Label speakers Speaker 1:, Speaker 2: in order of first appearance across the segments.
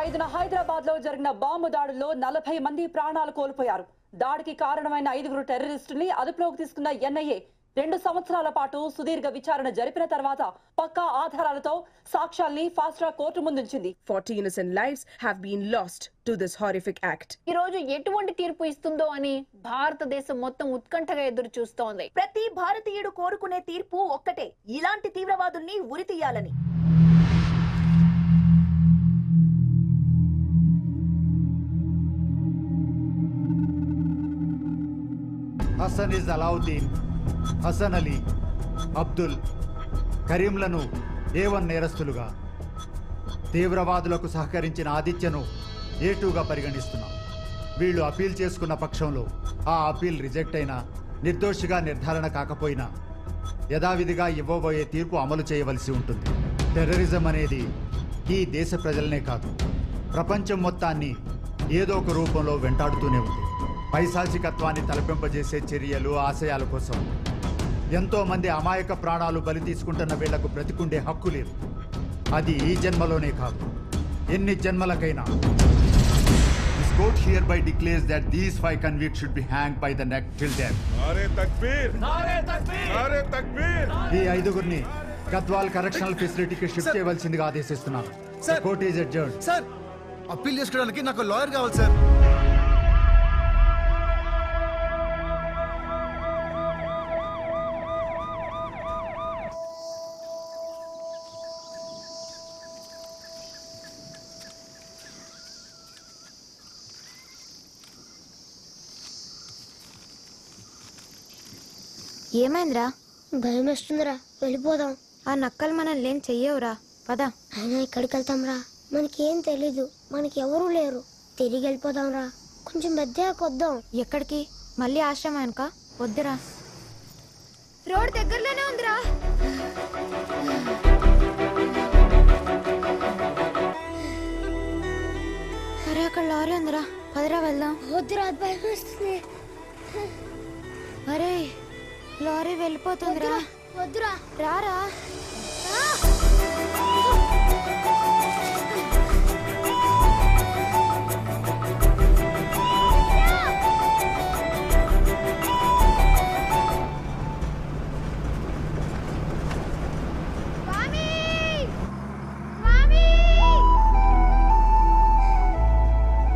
Speaker 1: 5న హైదరాబాద్ లో జరిగిన బాంబు దాడుల్లో 40 మంది ప్రాణాలు కోల్పోయారు. దాడికి కారణమైన 5గురు టెర్రరిస్టుల్ని అదుపులోకి తీసుకున్న ఎన్ఐఏ 2 సంవత్సరాల పాటు సుదీర్ఘ విచారణ జరిపిన తర్వాత పక్కా ఆధారాలతో సాక్ష్యాల్ని ఫాస్ట్ ట్రాక్ కోర్టు ముందుంచింది.
Speaker 2: 40 innocent lives have been lost to this horrific act.
Speaker 3: ఈ రోజు ఎటువంటి తీర్పు ఇస్తుందో అని భారతదేశం మొత్తం ఉత్కంఠగా ఎదురు చూస్తోంది.
Speaker 4: ప్రతి భారతీయుడు కోరుకునే తీర్పు ఒక్కటే, ఇలాంటి తీవ్రవాదుల్ని ఉరితీయాలని.
Speaker 5: హసన్ ఇస్ అలావుద్దీన్, హసన్ అలీ, అబ్దుల్, కరీంలను A1 నేరస్తులుగా, తీవ్రవాదులకు సహకరించిన ఆదిత్యను A2గా పరిగణిస్తున్నాం. వీళ్ళు అపీల్ చేసుకున్న పక్షంలో ఆ అపీల్ రిజెక్ట్ అయినా, నిర్దోషిగా నిర్ధారణ కాకపోయినా యథావిధిగా ఇవ్వబోయే తీర్పు అమలు చేయవలసి ఉంటుంది. టెర్రరిజం అనేది ఈ దేశ ప్రజలనే కాదు, ప్రపంచం మొత్తాన్ని ఏదో ఒక రూపంలో వెంటాడుతూనే ఉంది. పైశాచికత్వాన్ని తలపింపజేసే చర్యలు, ఆశయాల కోసం ఎంతో మంది అమాయక ప్రాణాలు బలి తీసుకుంటున్న వీళ్లకు బ్రతికుండే హక్కు లేదు. అది ఈ జన్మలోనే కాదు, ఎన్ని జన్మలకైనా. This court hereby declares that these 5 convicts should be hanged by the neck till death.
Speaker 6: नारे तकबीर! नारे तकबीर! नारे तकबीर!
Speaker 5: ఈ 5గురిని గద్వాల్ కరెక్షనల్ ఫెసిలిటీకి షిఫ్ట్ చేయవలసిందిగా ఆదేశిస్తున్నాను. Court is adjourned.
Speaker 7: Sir, appeal చేసుకోవడానికి నాకు లాయర్ కావాలి సార్.
Speaker 8: ఏమైందిరా?
Speaker 9: భయం వేస్తుందిరా, వెళ్ళిపోదాం.
Speaker 8: ఆ నక్కలు మనల్ని ఏం చెయ్యవురా, పద.
Speaker 9: అయినా ఎక్కడికి వెళ్తాంరా, మనకేం తెలీదు, మనకి ఎవరూ లేరు. తిరిగి వెళ్ళిపోదాంరా, కొంచెం కొద్దాం.
Speaker 8: ఎక్కడికి? మళ్ళీ ఆశ్రమానిక? వద్దురా, రోడ్ దగ్గరలోనే ఉందిరా. అరే అక్కడ లారీ ఉందిరా, పదరా వెళ్దాం.
Speaker 9: వద్దురా, భయం వేస్తుంది.
Speaker 8: అరే లారీ వెళ్ళిపోతుందిరా.
Speaker 9: వద్దురా,
Speaker 8: రారా.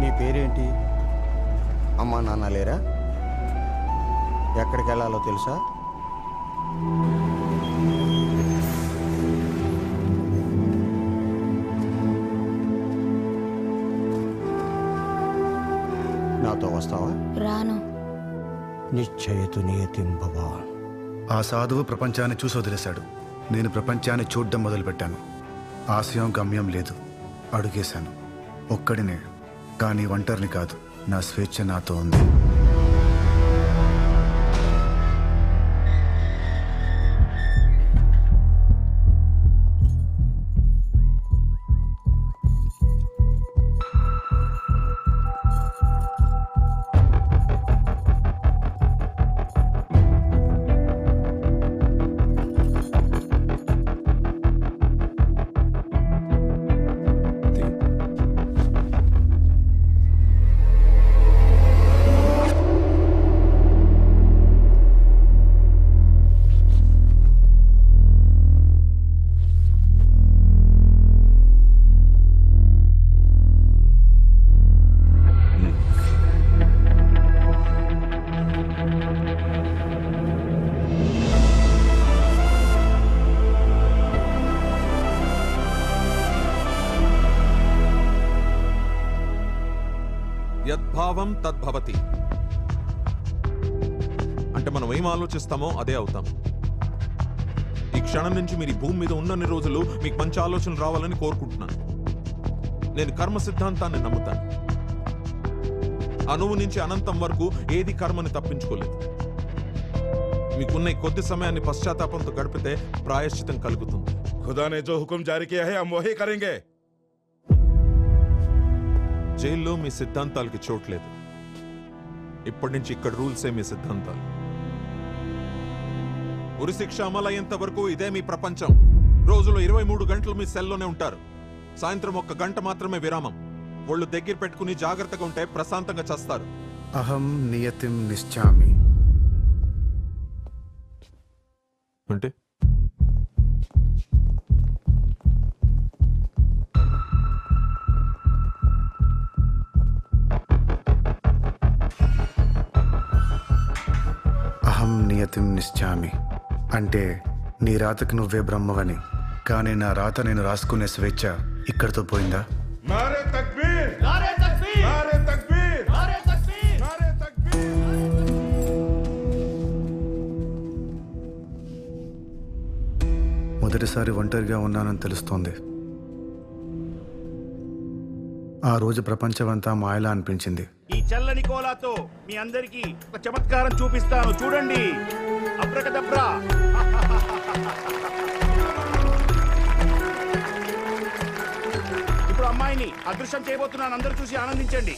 Speaker 10: నీ పేరేంటి? అమ్మా నాన్న లేరా? ఎక్కడికి వెళ్ళాలో తెలుసా? నాతో వస్తావా?
Speaker 8: రాను.
Speaker 10: నిశ్చయతు నియతిం భవాన్.
Speaker 7: ఆ సాధువు ప్రపంచాన్ని చూసి వదిలేశాడు. నేను ప్రపంచాన్ని చూడడం మొదలుపెట్టాను. ఆశయం గమ్యం లేదు, అడుగేశాను. ఒక్కడినే, కానీ ఒంటరిని కాదు. నా స్వేచ్ఛ నాతో ఉంది.
Speaker 6: యద్భావం తద్భవతి అంటే మనం ఏం ఆలోచిస్తామో అదే అవుతాం. ఈ క్షణం నుంచి మీరు ఈ భూమి మీద ఉన్నన్ని రోజులు మీకు మంచి ఆలోచనలు రావాలని కోరుకుంటున్నాను. నేను కర్మ సిద్ధాంతాన్ని నమ్ముతాను. అణువు నుంచి అనంతం వరకు ఏది కర్మని తప్పించుకోలేదు. మీకున్న కొద్ది సమయాన్ని పశ్చాత్తాపంతో గడిపితే ప్రాయశ్చితం కలుగుతుంది.
Speaker 11: खुदा ने जो हुक्म जारी किया है हम वही करेंगे.
Speaker 6: జైల్లో మీ సిద్ధాంతాలకి చోట్లేదు. ఇప్పటి నుంచి ఇక్కడ రూల్సే మీ సిద్ధాంతాలు. ఉరిశిక్ష అమలయ్యేంత వరకు ఇదే మీ ప్రపంచం. రోజులో 23 గంటలు మీ సెల్లోనే ఉంటారు. సాయంత్రం 1 గంట మాత్రమే విరామం. ఒళ్ళు దగ్గర పెట్టుకుని జాగ్రత్తగా ఉంటే ప్రశాంతంగా చస్తారు.
Speaker 7: అహం నియతిం నిశ్చామి
Speaker 6: అంటే
Speaker 7: అహం నియతిం నిశ్చామి అంటే నీ రాతకు నువ్వే బ్రహ్మవని, కానీ నా రాత నేను రాసుకునే స్వేచ్ఛ ఇక్కడితో పోయిందా?
Speaker 11: नारे तकबीर नारे तकबीर नारे तकबीर नारे तकबीर नारे तकबीर।
Speaker 7: మొదటిసారి ఒంటరిగా ఉన్నానని తెలుస్తోంది. ఆ రోజు ప్రపంచమంతా మాయలా అనిపించింది.
Speaker 12: ఈ చల్లని కోలాతో మీ అందరికీ ఒక చమత్కారం చూపిస్తాను, చూడండి. అబ్రకదబ్రా. ఇప్పుడు అమ్మాయిని అదృశ్యం చేయబోతున్నాను, అందరూ చూసి ఆనందించండి.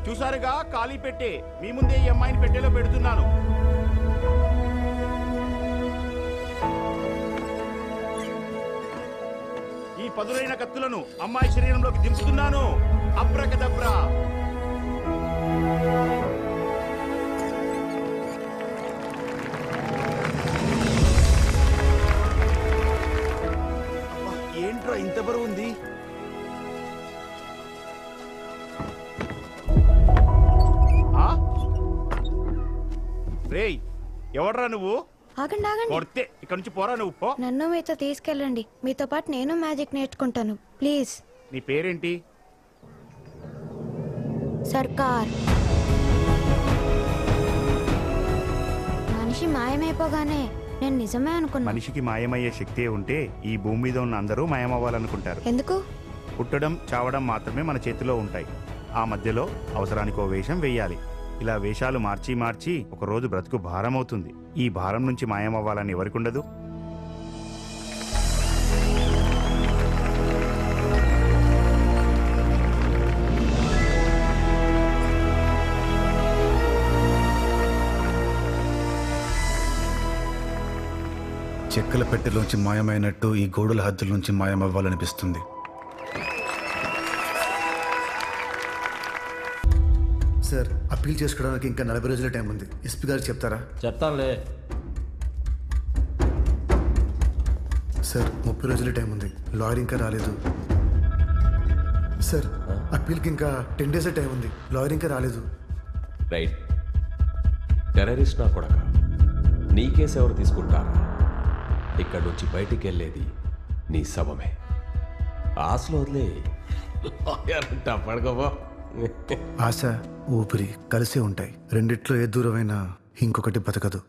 Speaker 12: చూసారుగా ఖాళీ పెట్టే, మీ ముందే ఈ అమ్మాయిని పెట్టెలో పెడుతున్నాను. ఈ పదులైన కత్తులను అమ్మాయి శరీరంలోకి దింపుతున్నాను. అబ్రకదబ్రా. ఏంట్రా ఇంత బరువు ఉంది? రేయ్, ఎవడ్రా నువ్వు?
Speaker 8: ఆగండి ఆగండి,
Speaker 12: కొడితే ఇక్కడ నుంచి పోరా నువ్వు, పో.
Speaker 8: నన్ను మీతో తీసుకెళ్ళండి. మీతో పాటు నేను మ్యాజిక్ నేర్చుకుంటాను, ప్లీజ్.
Speaker 12: నీ పేరేంటి?
Speaker 8: సర్కార్. మనిషి మాయమైపోగానే నేను నిజమే అనుకున్నా.
Speaker 12: మనిషికి మాయమయ్యే శక్తి ఉంటే ఈ భూమి మీద ఉన్న అందరూ మాయమవ్వాలనుకుంటారు.
Speaker 8: ఎందుకు?
Speaker 12: పుట్టడం చావడం మాత్రమే మన చేతిలో ఉంటాయి. ఆ మధ్యలో అవసరానికో వేషం వెయ్యాలి. ఇలా వేషాలు మార్చి మార్చి ఒక రోజు బ్రతుకు భారం అవుతుంది. ఈ భారం నుంచి మాయమవ్వాలని ఎవరికుండదు?
Speaker 7: చెక్కల పెట్టెలోంచి మాయమైనట్టు ఈ గోడల హద్దుల నుంచి మాయమవ్వాలనిపిస్తుంది. సార్, అప్పీల్ చేసుకోవడానికి ఇంకా 40 రోజుల టైం ఉంది. ఎస్పీ గారు చెప్తారా?
Speaker 10: చెప్తానులే.
Speaker 7: సార్, 30 రోజుల టైం ఉంది. లాయర్ ఇంకా రాలేదు. సార్, అప్పీల్కి ఇంకా 10 డేస్ టైం ఉంది. లాయర్ ఇంకా రాలేదు.
Speaker 13: రైట్. టెర్రరిస్ట్ నా కొడక, నీ కేసు ఎవరు తీసుకుంటారా? ఇక్కడి నుంచి బయటికి వెళ్ళేది నీ శవమే. ఆశలు వదిలే పడగబో.
Speaker 7: ఆశ, ఊపిరి కలిసే ఉంటాయి. రెండిట్లో ఏ దూరమైనా ఇంకొకటి బతకదు.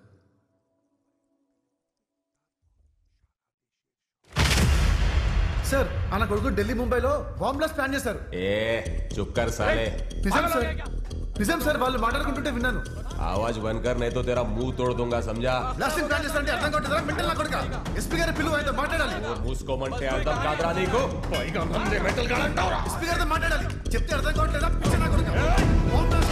Speaker 7: సార్, అన్న కొడుకు ఢిల్లీ ముంబైలో బాంబ్ బ్లాస్ట్ ప్లాన్ చేశారు.
Speaker 13: ఏ చుక్కర్ సాలే.
Speaker 7: నిజం సార్, నిజం సార్, వాళ్ళు మాట్లాడుకుంటుంటే విన్నాను.
Speaker 13: ఆవాజ్ బంద్ కర్ నహీ తో తెరా ముంహ్ తోడ్ దూంగా సమझा.
Speaker 7: బ్లాస్టింగ్ ప్లాన్ చేస్తారంటే అర్థం కావట్లేదా? మెంటల్ నా కొడుకా. ఎస్పీ గారి పిలువు, ఆయనతో మాట్లాడాలి.
Speaker 13: మూసుకోమంటే అర్థం కాదురా నీకు? పైగా నన్నే మెంటల్ గా అంటావురా?
Speaker 7: ఎస్పీ గారితో మాట్లాడాలి. చెప్తే అర్థం కావట్లేదా? పిచ్చ నా కొడుకా. బాంబ్ బ్లాస్ట్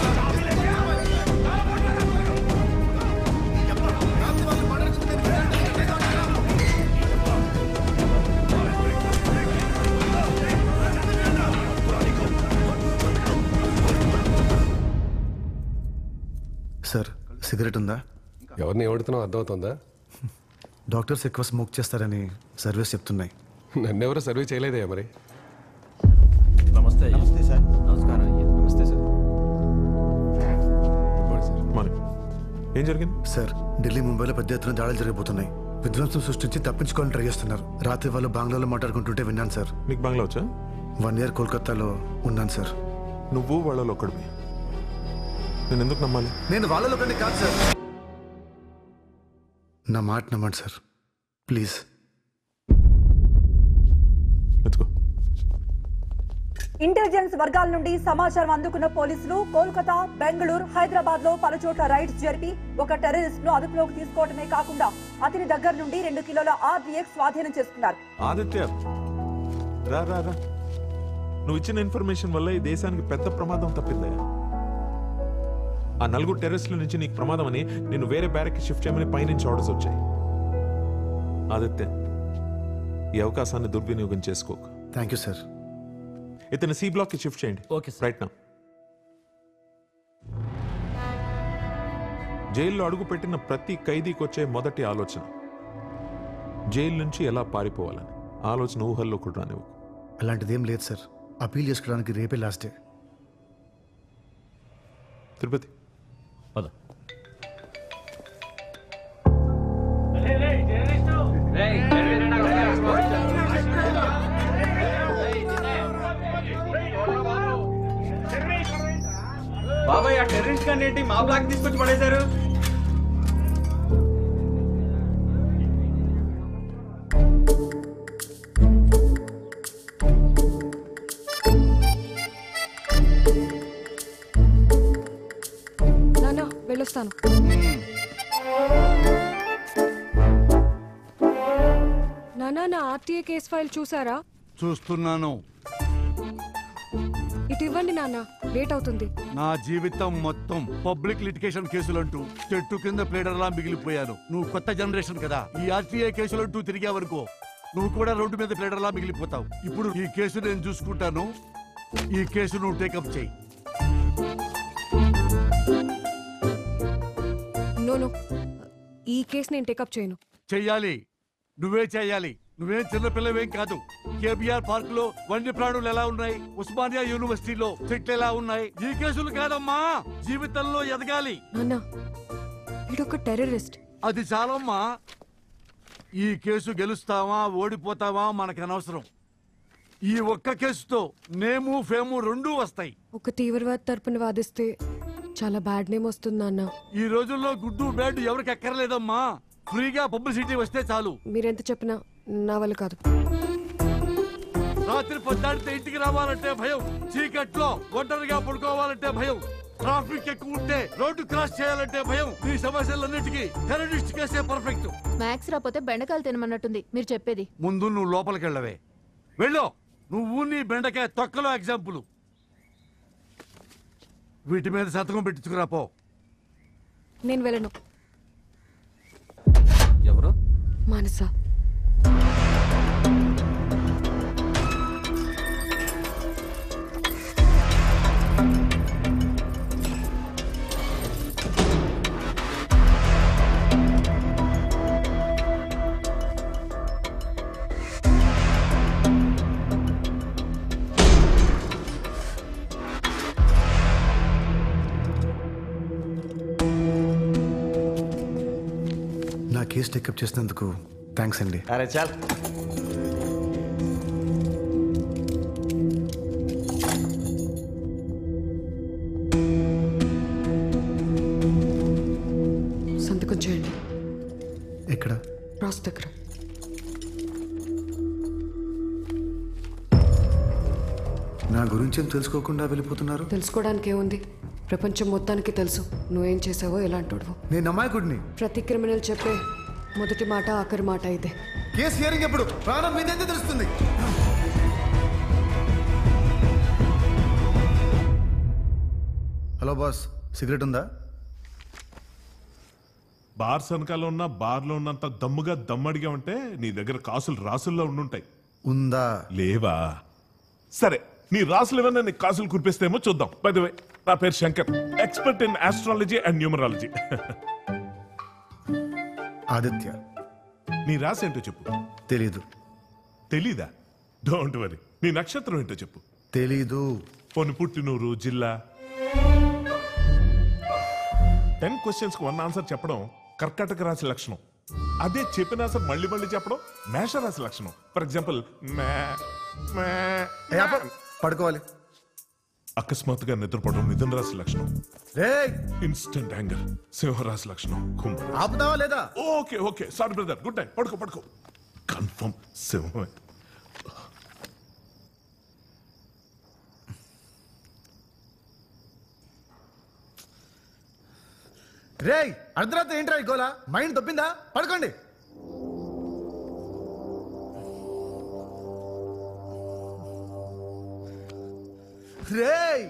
Speaker 7: సార్, సిగరెట్ ఉందా?
Speaker 14: ఎవరిని ఎవడుతున్నావు అర్థమవుతుందా?
Speaker 7: డాక్టర్స్ ఎక్కువ స్మోక్ చేస్తారని సర్వీస్ చెప్తున్నాయి.
Speaker 14: నన్నెవరో సర్వే చేయలేదే మరి.
Speaker 10: నమస్తే. నమస్తే సార్. నమస్కారం. నమస్తే సార్.
Speaker 6: ఏం జరిగింది?
Speaker 7: సార్, ఢిల్లీ ముంబైలో పెద్ద ఎత్తున దాడులు జరగబోతున్నాయి. విధ్వంసం సృష్టించి తప్పించుకోవాలని ట్రై చేస్తున్నారు. రాత్రి వాళ్ళు బంగ్లాలో మాట్లాడుకుంటుంటే విన్నాను సార్.
Speaker 6: మీకు బంగ్లా వచ్చా?
Speaker 7: 1 year కోల్కతాలో ఉన్నాను సార్.
Speaker 6: నువ్వు వాళ్ళలో ఒక్కడివి. నేను ఎందుకు నమ్మాలి?
Speaker 7: నేను వాళ్ళలో ఒకటి కాదు సార్. నా మాట నమ్మండి సార్, ప్లీజ్.
Speaker 1: ఇంటెలిజెన్స్ వర్గాల నుండి సమాచారం అందుకున్న పోలీసులు కోల్కతా, బెంగళూరు, హైదరాబాద్ లో పలుచోట్ల రైడ్స్ జరిపి ఒక టెర్రరిస్ట్ ను అదుపులోకి తీసుకోవడమే కాకుండా అతని దగ్గర నుండి 2 కిలోల RDX స్వాధీనం చేసుకున్నారు.
Speaker 6: ఆదిత్య, రా రా రా. నువ్వు ఇచ్చిన ఇన్ఫర్మేషన్ వల్ల ఈ దేశానికి పెద్ద ప్రమాదం తప్పిందయ్యా. ఆ 4 టెర్రరిస్టుల నుంచి నీకు ప్రమాదం అని నేను వేరే బ్యారక్కి షిఫ్ట్ చేయమని పైనుంచి ఆర్డర్స్ వచ్చాయి. ఆదిత్య, ఈ అవకాశాన్ని దుర్వినియోగం చేసుకోకు.
Speaker 7: Thank you sir.
Speaker 6: ఇతను సి బ్లాక్ కి షిఫ్ట్ చేయండి.
Speaker 10: ఓకే
Speaker 6: రైట్ నా. జైల్లో అడుగు పెట్టిన ప్రతి ఖైదీకి వచ్చే మొదటి ఆలోచన జైలు నుంచి ఎలా పారిపోవాలని. ఆలోచన ఊహల్లో కూడా రానివ్వు.
Speaker 7: అలాంటిదేం లేదు సార్. అపీల్ చేసుకోవడానికి రేపే లాస్ట్ డే.
Speaker 6: తిరుపతి
Speaker 10: పద.
Speaker 13: బాబాయ్ ఆ టెర్రరిస్ట్ గాని ఏంటి మా బ్లాక్ తీసుకొచ్చి పడేశారు?
Speaker 2: నాన్న వెళ్ళొస్తాను. నాన్న నా ఆర్టీఏ కేస్ ఫైల్ చూసారా?
Speaker 11: చూస్తున్నాను.
Speaker 2: ఇటు ఇవ్వండి నాన్న, లేట్ అవుతుంది.
Speaker 11: నా జీవితం మొత్తం పబ్లిక్ లిటిగేషన్ కేసులంటూ చెట్టు కింద ప్లేడర్లా మిగిలిపోయాను. నువ్వు కొత్త జనరేషన్ కదా, ఈ ఆర్టీఐ కేసులంటూ తిరిగావనుకో నువ్వు కూడా రోడ్డు మీద ప్లేడర్లా మిగిలిపోతావు. ఇప్పుడు ఈ కేసు నేను చూసుకుంటాను. ఈ కేసు నువ్వు టేకప్ చేయి.
Speaker 2: నో ఈ కేసు నేను టేకప్ చేయను.
Speaker 11: చెయ్యాలి, నువ్వే చెయ్యాలి. నువ్వేం చిన్నపిల్లవేం కాదు. కేబిఆర్ పార్క్ లో వన్య ప్రాణులు ఎలా ఉన్నాయి, ఉస్మానియా యూనివర్సిటీలో చెట్లు ఎలా ఉన్నాయి. ఈ కేసులు కాదమ్మా, జీవితంలో ఎదగాలి.
Speaker 2: నాన్న వీడొక టెర్రరిస్ట్.
Speaker 11: అది చాలమ్మా. ఈ కేసు గెలుస్తావా ఓడిపోతావా మనకు అనవసరం. ఈ ఒక్క కేసుతో నేము ఫేము రెండూ వస్తాయి.
Speaker 2: ఒక తీవ్రవాద తరపున వాదిస్తే చాలా బ్యాడ్ నేమ్ వస్తుంది నాన్న.
Speaker 11: ఈ రోజుల్లో గుడ్డు బ్యాడ్ ఎవరికి ఎక్కర్లేదమ్మా. ఫ్రీగా పబ్లిసిటీ వస్తే చాలు.
Speaker 2: మీరెంత చెప్పినా నా వల్ల కాదు.
Speaker 11: రాత్రి పొద్దాడితే ఇంటికి రావాలంటే భయం, చీకట్లో ఒంటరిగా పడుకోవాలంటే భయం, ట్రాఫిక్ ఎక్కువ ఉంటే రోడ్డు క్రాస్ చేయాలంటే భయం. ఈ సమస్యలన్నిటికీ టెర్రరిస్ట్ కేసే పర్ఫెక్ట్.
Speaker 15: మ్యాథ్స్ రాకపోతే బెండకాయలు తినమన్నట్టుంది మీరు చెప్పేది.
Speaker 11: ముందు నువ్వు లోపలికి వెళ్ళవే. వెళ్ళు. నువ్వు నీ బెండకాయ తొక్కలో ఎగ్జాంపుల్. వీటి మీద సంతకం పెట్టించుకురా పో.
Speaker 2: నేను వెళ్ళను.
Speaker 10: ఎవరు?
Speaker 2: మానస.
Speaker 7: నా కేసు టేకప్ చేసినందుకు థ్యాంక్స్ అండి.
Speaker 10: అరే చాల్.
Speaker 2: సంతకం చేయండి.
Speaker 7: ఎక్కడ?
Speaker 2: రాస్ దగ్గర.
Speaker 7: నా గురించి ఏం తెలుసుకోకుండా వెళ్ళిపోతున్నారు?
Speaker 2: తెలుసుకోవడానికి ఏముంది? ప్రపంచం మొత్తానికి తెలుసు నువ్వేం చేసావో ఎలాంటోడువో.
Speaker 7: నేను అమాయకుడిని.
Speaker 2: ప్రతి క్రిమినల్ చెప్పే మొదటి మాట ఆఖరి మాట ఇదే.
Speaker 7: కేసు హియరింగ్ ఎప్పుడు? ప్రాణం మీదైతే తెలుస్తుంది. హలో బాస్, సిగరెట్ ఉందా?
Speaker 16: బార్ వెనకాల ఉన్న బార్లో ఉన్నంత దమ్ముగా దమ్మడిగా ఉంటే నీ దగ్గర కాసులు రాసుల్లో ఉండుంటాయి.
Speaker 7: ఉందా?
Speaker 16: లేవా? సరే, నీ రాసులు ఏమన్నా నీ కాసులు కురిపిస్తేమో చూద్దాం. బై ది వే, నా పేరు Shankar, expert in astrology and numerology.
Speaker 7: Aditya.
Speaker 16: నీ రాసి ఏంటో చెప్పు.
Speaker 7: తెలీదు.
Speaker 16: తెలీదా? Don't worry. నీ నక్షత్రం ఏంటో చెప్పు.
Speaker 7: తెలీదు.
Speaker 16: పోని పుట్టినూరు, జిల్లా. 10 questions కు 1 ఆన్సర్ చెప్పడం కర్కాటక రాశి లక్షణం. అదే చెప్పిన ఆన్సర్ మళ్ళీ మళ్ళీ చెప్పడం మేష రాశి లక్షణం. ఫర్ ఎగ్జాంపుల్,
Speaker 7: పడుకోవాలి.
Speaker 16: అకస్మాత్తుగా నిద్రపోవడం మిథున రాశి లక్షణం. ఇన్స్టెంట్ యాంగర్ సింహరాశి లక్షణం.
Speaker 7: ఆపుదావా లేదా?
Speaker 16: Okay okay, sorry brother, good night. పడుకో పడుకో. కన్ఫర్మ్ సింహమే.
Speaker 7: రేయ్, అర్ధరాత్రి ఏంట్రా ఈ గోలా? మైండ్ తప్పిందా? పడుకోండి. రేయ్,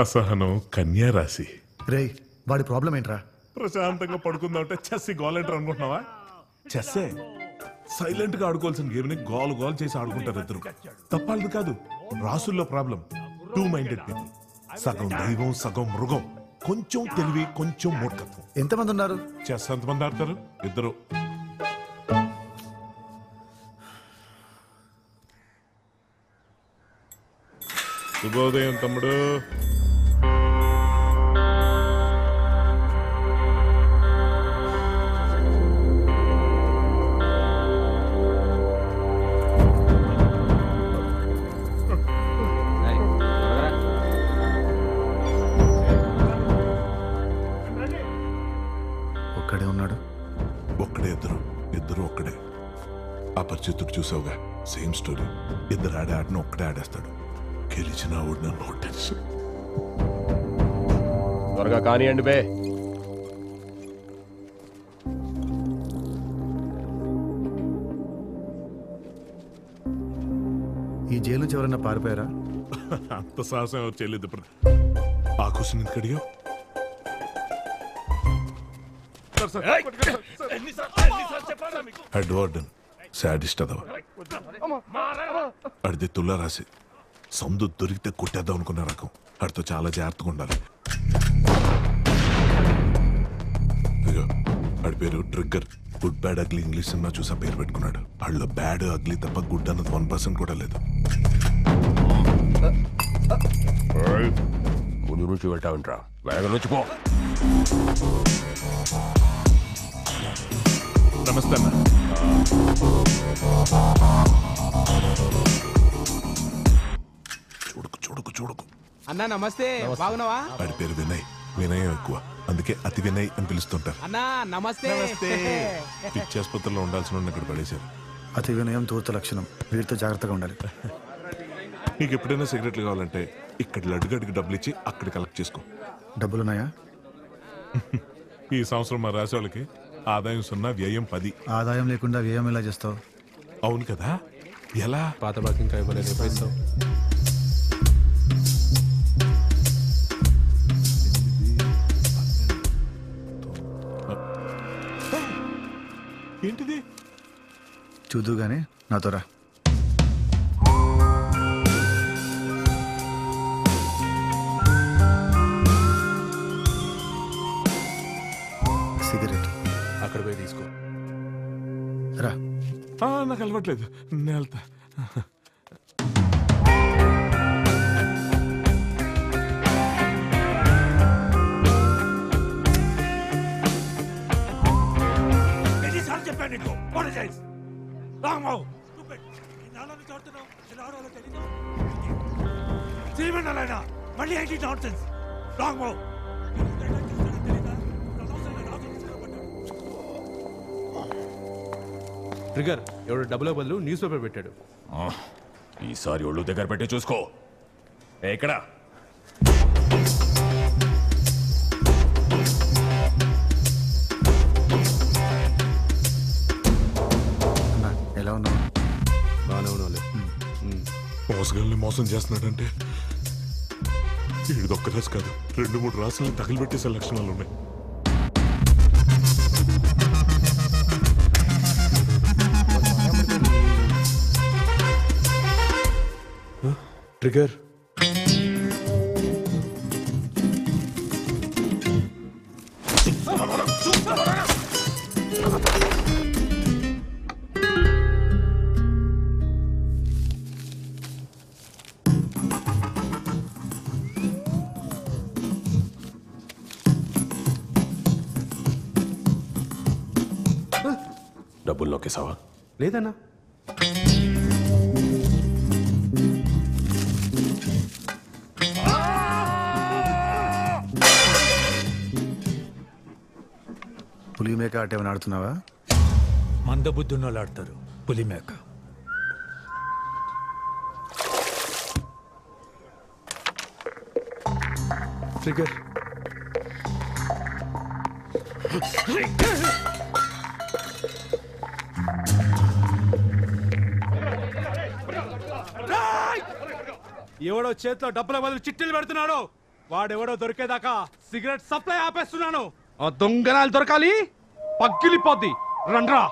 Speaker 16: అసహనం కన్యా రాశి.
Speaker 7: రేయ్, వాడి ప్రాబ్లం ఏంట్రా?
Speaker 16: ప్రశాంతంగా పడుకుందామంటే చెస్ గోలంటారు అనుకుంటున్నావా? చెస్సే సైలెంట్ గా ఆడుకోవాల్సిన గేమ్ ని గోల్ గోల్ చేసి ఆడుకుంటారు ఇద్దరు. తప్పాలది కాదు, రాసుల్లో ప్రాబ్లం. 2 minded people. సగం దైవం సగం మృగం. కొంచెం తెలివి కొంచెం మూర్ఖత్వం.
Speaker 7: ఎంతమంది ఉన్నారు?
Speaker 16: చెస్ ఎంతమంది ఆడతారు? ఇద్దరు. శుభోదయం తమ్ముడు.
Speaker 7: ఒక్కడే ఉన్నాడు.
Speaker 16: ఒక్కడే ఇద్దరు ఒక్కడే. అపరిచితుడు చూసావుగా, సేమ్ స్టోరీ. ఇద్దరు ఆడిన ఒక్కడే ఆడేస్తాడు. గెలిచిన ఓడిన నో టెన్షన్.
Speaker 13: త్వరగా కానివ్వండి బే.
Speaker 7: ఈ జైలు నుంచి ఎవరైనా పారిపోయారా?
Speaker 16: అంత సాహసం ఎవరు చేయలేదు. ఇప్పుడు ఆ క్వశ్చన్ ఎందుకు అడిగావు? హెడ్ వార్డెన్ శాడిస్ట్ అదవా. అడిది తుల్ల రాసి సందు దొరికితే కొట్టేద్దాం అనుకున్న రకం. వాడితో చాలా జాగ్రత్తగా ఉండాలి. ఇదిగో వాడి పేరు trigger. Good bad ugly English cinema చూసా పేరు పెట్టుకున్నాడు. వాళ్ళు బ్యాడ్ అగ్లీ తప్ప గుడ్ అన్నది 1% కూడా లేదు.
Speaker 13: ముందు నుంచి వెళ్తా ఉంటా, వేగం నుంచి పో.
Speaker 16: నమస్తే అన్న. చూడకు
Speaker 17: అన్నా నమస్తే. బాగున్నావా?
Speaker 16: వాడి పేరు వినయ్. వినయం ఎక్కువ, అందుకే అతి వినయ్ అని పిలుస్తుంటారు.
Speaker 17: అన్నా నమస్తే.
Speaker 16: పిచ్చి ఆసుపత్రిలో ఉండాల్సిన ఇక్కడ పడేశారు.
Speaker 7: అతి వినయం తూర్త లక్షణం. వీటితో జాగ్రత్తగా ఉండాలి.
Speaker 16: నీకు ఎప్పుడైనా సిగరెట్లు కావాలంటే ఇక్కడ లడ్డుగడికి డబ్బులు ఇచ్చి అక్కడ కలెక్ట్ చేసుకో.
Speaker 7: డబ్బులున్నాయా?
Speaker 16: ఈ సంవత్సరం మా రాసే వాళ్ళకి ఆదాయం 0, వ్యయం 10.
Speaker 7: ఆదాయం లేకుండా వ్యయం ఎలా చేస్తావు?
Speaker 16: అవును కదా, ఎలా?
Speaker 14: పాత బాకీ ఇంకా ఇవ్వలేదు, ఎప్పుడు ఇస్తావు?
Speaker 16: ఏంటిది?
Speaker 7: చూదు గానీ నాతో రా. సిగరెట్
Speaker 14: అక్కడ పోయి తీసుకో.
Speaker 7: రా.
Speaker 16: నాకు అలవాట్లేదు, నేను వెళ్తా.
Speaker 11: మళ్ళీ ఏంటి నాన్సెన్స్? Wrong move.
Speaker 10: ట్రిగర్ ఎవడు డబ్బుల బదులు న్యూస్ పేపర్ పెట్టాడు.
Speaker 13: ఈసారి ఒళ్ళు దగ్గర పెట్టి చూసుకో. ఎక్కడ
Speaker 7: ఎలా ఉన్నావు?
Speaker 10: బాగానే ఉన్నావులే.
Speaker 16: మోసగాళ్ళని మోసం చేస్తున్నాడంటే వీడిది ఒక్క రాసు కాదు, 2-3 రాసులను తగిలిపెట్టేసే లక్షణాలు ఉన్నాయి.
Speaker 14: ట్రిగర్
Speaker 13: డబ్బులు నొక్కేసావా?
Speaker 10: లేదన్నా.
Speaker 7: పులి మేక ఆట ఏమైనా ఆడుతున్నావా?
Speaker 18: మందబుద్ధున్న వాళ్ళు ఆడతారు పులి మేక.
Speaker 14: ట్రిగర్
Speaker 10: ఎవడో చేతిలో డబ్బుల బదులు చిట్టీలు పెడుతున్నాడు. వాడెవడో దొరికేదాకా సిగరెట్ సప్లై ఆపేస్తున్నాను.
Speaker 19: ఆ దొంగనాలు దొరకాలి, పగిలిపోద్ది. రండ్రా.